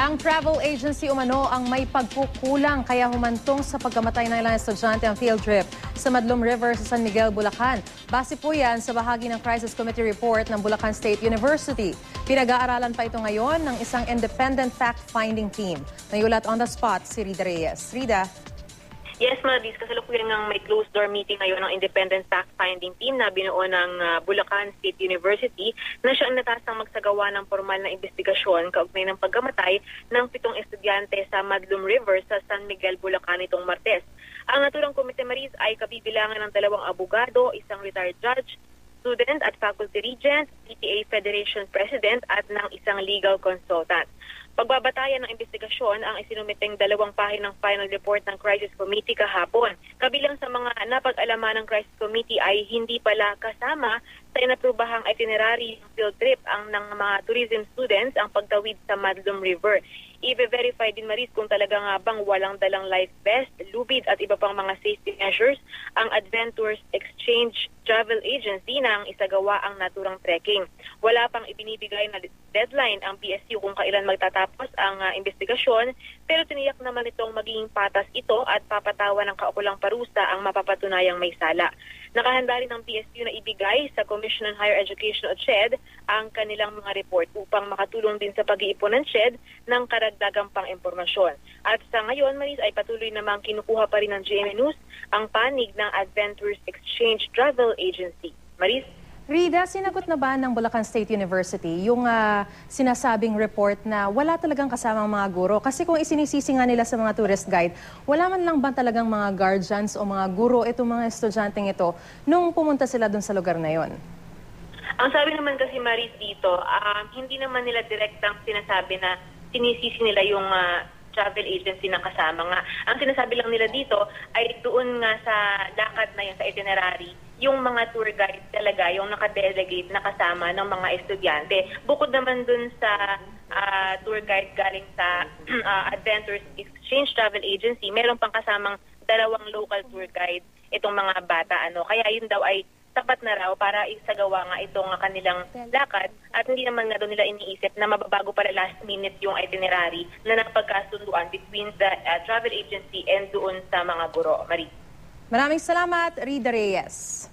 Ang travel agency umano ang may pagkukulang kaya humantong sa pagkamatay ng ilang estudyante ang field trip sa Madlum River sa San Miguel, Bulacan. Base po yan sa bahagi ng Crisis Committee Report ng Bulacan State University. Pinag-aaralan pa ito ngayon ng isang independent fact-finding team. Nayulat on the spot si Rida Reyes. Rida? Yes, Maris, kasalukuyan ng may closed-door meeting ngayon ng independent fact-finding team na binuo ng Bulacan State University na siya ang natasang magsagawa ng formal na investigasyon kaugnay ng pagkamatay ng 7 estudyante sa Madlum River sa San Miguel, Bulacan itong Martes. Ang naturang komite, Maris, ay kabibilangan ng 2 abogado, isang retired judge, student at faculty regent, PTA Federation President at ng isang legal consultant. Pagbabatayan ng investigasyon ang isinumiteng 2 pahinang final report ng Crisis Committee kahapon. Kabilang sa mga napag-alaman ng Crisis Committee ay hindi pala kasama sa inaprubahang itinerary ng field trip ang ng mga tourism students ang pagtawid sa Madlum River. I-verify din, Maris, kung talaga nga bang walang dalang life vest, lubid at iba pang mga safety measures ang Adventures Exchange Travel Agency nang isagawa ang naturang trekking. Wala pang ibinibigay na deadline ang PSU kung kailan magtatapos ang investigasyon, pero tiniyak naman itong magiging patas ito at papatawan ng kaukulang parusa ang mapapatunayang may sala. Nakahanda rin ng PSU na ibigay sa Commission on Higher Education o CHED ang kanilang mga report upang makatulong din sa pag-iipon ng CHED ng karagdagang pang-impormasyon. At sa ngayon, Maris, ay patuloy namang kinukuha pa rin ng GMA News ang panig ng Adventures Exchange Travel Agency. Maris? Rida, sinagot na ba ng Bulacan State University yung sinasabing report na wala talagang kasamang mga guro? Kasi kung isinisisi nga nila sa mga tourist guide, wala man lang ba talagang mga guardians o mga guro itong mga estudyanteng ito nung pumunta sila dun sa lugar na yon? Ang sabi naman kasi, Maris, dito, hindi naman nila direktang sinasabi na sinisisi nila yung travel agency na kasama nga. Ang sinasabi lang nila dito ay doon nga sa lakad na yun, sa itinerary, yung mga tour guide talaga, yung nakadelegate na kasama ng mga estudyante. Bukod naman dun sa tour guide galing sa Adventures Exchange Travel Agency, meron pang kasamang 2 local tour guide itong mga bata. Kaya yun daw ay tapat na raw para isagawa nga itong kanilang lakad at hindi naman nga doon nila iniisip na mababago para last minute yung itinerary na napagkasunduan between the travel agency and doon sa mga guro. Marie. Maraming salamat, Rida Reyes.